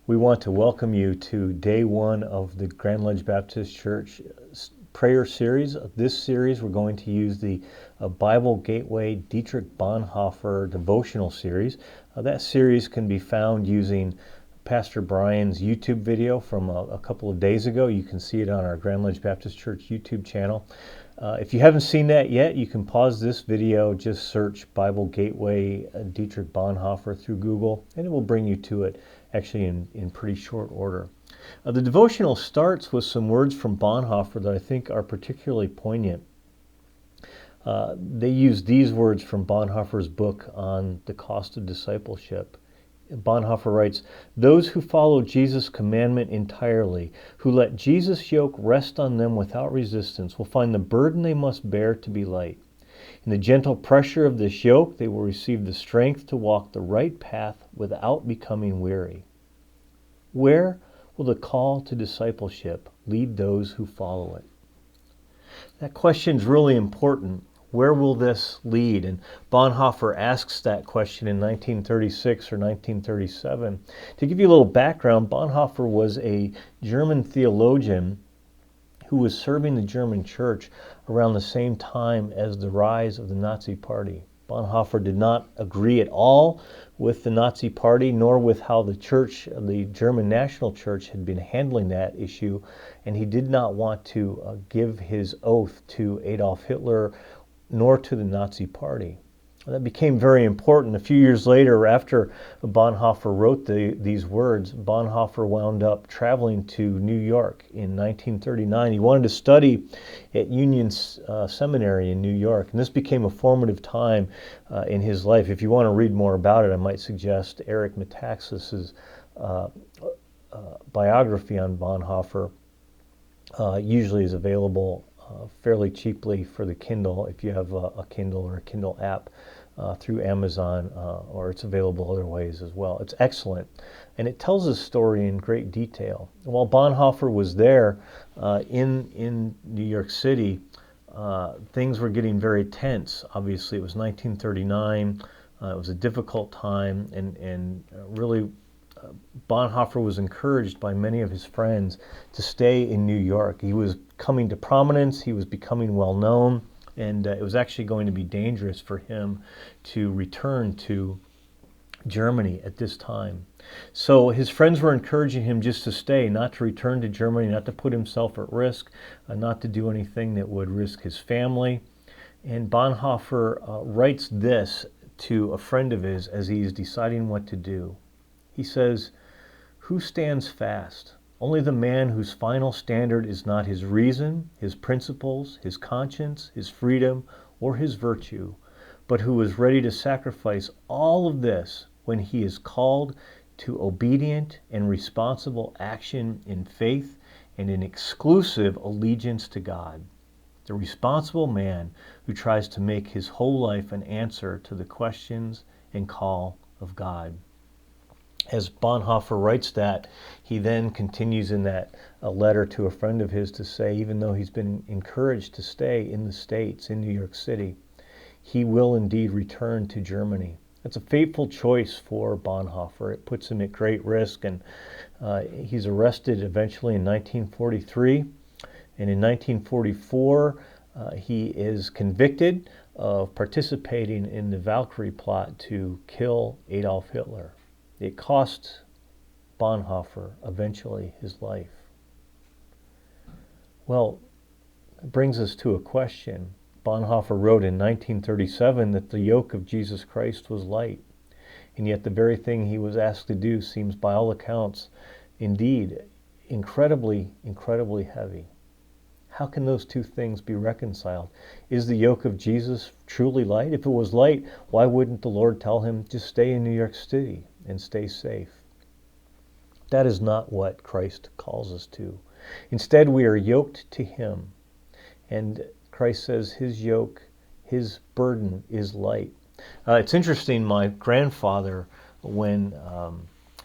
We want to welcome you to day one of the Grand Ledge Baptist Church prayer series. This series, we're going to use the Bible Gateway Dietrich Bonhoeffer Devotional series. That series can be found using Pastor Brian's YouTube video from a couple of days ago. You can see it on our Grand Ledge Baptist Church YouTube channel. If you haven't seen that yet, you can pause this video, just search Bible Gateway Dietrich Bonhoeffer through Google, and it will bring you to it actually in pretty short order. The devotional starts with some words from Bonhoeffer that I think are particularly poignant. They use these words from Bonhoeffer's book on the cost of discipleship. Bonhoeffer writes, "Those who follow Jesus' commandment entirely, who let Jesus' yoke rest on them without resistance, will find the burden they must bear to be light. In the gentle pressure of this yoke, they will receive the strength to walk the right path without becoming weary." Where will the call to discipleship lead those who follow it? That question is really important. Where will this lead? And Bonhoeffer asks that question in 1936 or 1937. To give you a little background, Bonhoeffer was a German theologian who was serving the German church around the same time as the rise of the Nazi Party. Bonhoeffer did not agree at all with the Nazi Party, nor with how the church, the German National Church, had been handling that issue, and he did not want to give his oath to Adolf Hitler nor to the Nazi Party. That became very important. A few years later, after Bonhoeffer wrote these words, Bonhoeffer wound up traveling to New York in 1939. He wanted to study at Union Seminary in New York, and this became a formative time in his life. If you want to read more about it, I might suggest Eric Metaxas's biography on Bonhoeffer. Usually is available fairly cheaply for the Kindle if you have a Kindle or a Kindle app through Amazon, or it's available other ways as well. It's excellent, and it tells his story in great detail. And while Bonhoeffer was there in New York City, things were getting very tense. Obviously, it was 1939. It was a difficult time, and really Bonhoeffer was encouraged by many of his friends to stay in New York. He was coming to prominence, he was becoming well known, and it was actually going to be dangerous for him to return to Germany at this time. So his friends were encouraging him just to stay, not to return to Germany, not to put himself at risk, not to do anything that would risk his family. And Bonhoeffer writes this to a friend of his as he's deciding what to do. He says, "Who stands fast? Only the man whose final standard is not his reason, his principles, his conscience, his freedom, or his virtue, but who is ready to sacrifice all of this when he is called to obedient and responsible action in faith and in exclusive allegiance to God. The responsible man who tries to make his whole life an answer to the questions and call of God." As Bonhoeffer writes that, he then continues in that a letter to a friend of his to say, even though he's been encouraged to stay in the States, in New York City, he will indeed return to Germany. That's a fateful choice for Bonhoeffer. It puts him at great risk, and he's arrested eventually in 1943. And in 1944, he is convicted of participating in the Valkyrie plot to kill Adolf Hitler. It cost Bonhoeffer eventually his life. Well, it brings us to a question. Bonhoeffer wrote in 1937 that the yoke of Jesus Christ was light, and yet the very thing he was asked to do seems, by all accounts, indeed, incredibly, incredibly heavy. How can those two things be reconciled? Is the yoke of Jesus truly light? If it was light, why wouldn't the Lord tell him, just stay in New York City and stay safe? That is not what Christ calls us to. Instead, we are yoked to him. And Christ says his yoke, his burden is light. It's interesting, my grandfather, when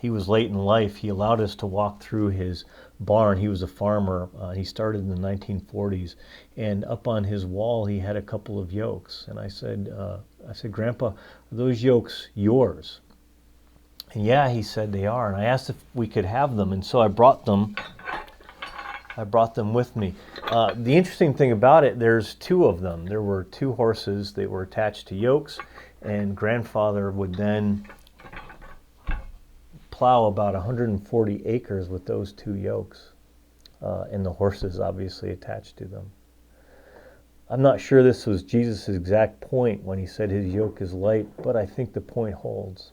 he was late in life, he allowed us to walk through his barn. He was a farmer. He started in the 1940s. And up on his wall, he had a couple of yokes. And I said, Grandpa, are those yokes yours? And yeah, he said they are. And I asked if we could have them, and so I brought them. I brought them with me. The interesting thing about it, there's two of them. There were two horses. They were attached to yokes, and grandfather would then plow about 140 acres with those two yokes, and the horses obviously attached to them. I'm not sure this was Jesus' exact point when he said his yoke is light, but I think the point holds.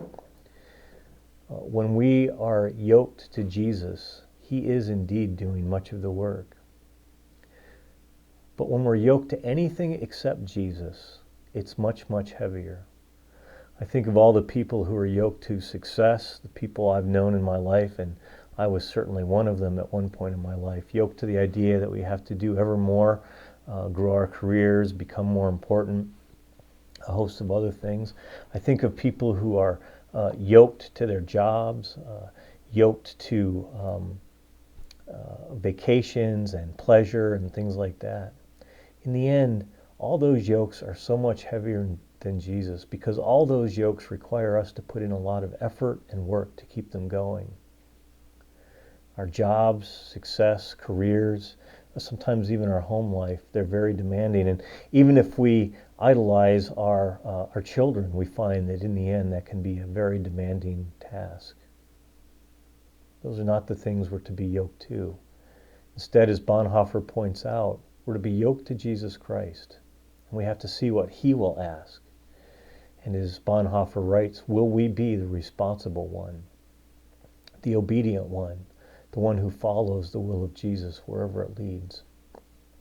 When we are yoked to Jesus, he is indeed doing much of the work. But when we're yoked to anything except Jesus, it's much, much heavier. I think of all the people who are yoked to success, the people I've known in my life, and I was certainly one of them at one point in my life, yoked to the idea that we have to do ever more, grow our careers, become more important, a host of other things. I think of people who are yoked to their jobs, yoked to vacations and pleasure and things like that. In the end, all those yokes are so much heavier than Jesus, because all those yokes require us to put in a lot of effort and work to keep them going. Our jobs, success, careers, sometimes even our home life, they're very demanding. And even if we idolize our children, we find that in the end that can be a very demanding task. Those are not the things we're to be yoked to. Instead, as Bonhoeffer points out, we're to be yoked to Jesus Christ. And we have to see what he will ask. And as Bonhoeffer writes, will we be the responsible one, the obedient one, the one who follows the will of Jesus wherever it leads?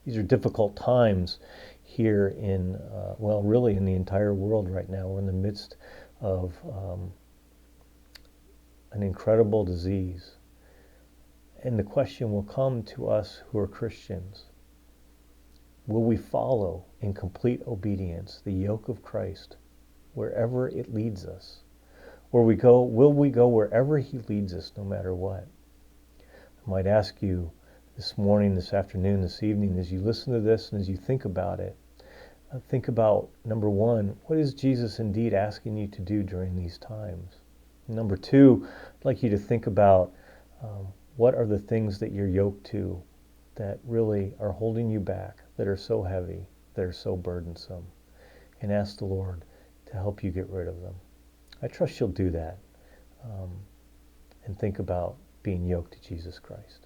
These are difficult times here in, really in the entire world right now. We're in the midst of an incredible disease. And the question will come to us who are Christians. Will we follow in complete obedience the yoke of Christ wherever it leads us? Or will we go wherever he leads us, no matter what? I might ask you this morning, this afternoon, this evening, as you listen to this and as you think about it, think about, number one, what is Jesus indeed asking you to do during these times? Number two, I'd like you to think about what are the things that you're yoked to that really are holding you back, that are so heavy, that are so burdensome, and ask the Lord to help you get rid of them. I trust you'll do that and think about being yoked to Jesus Christ.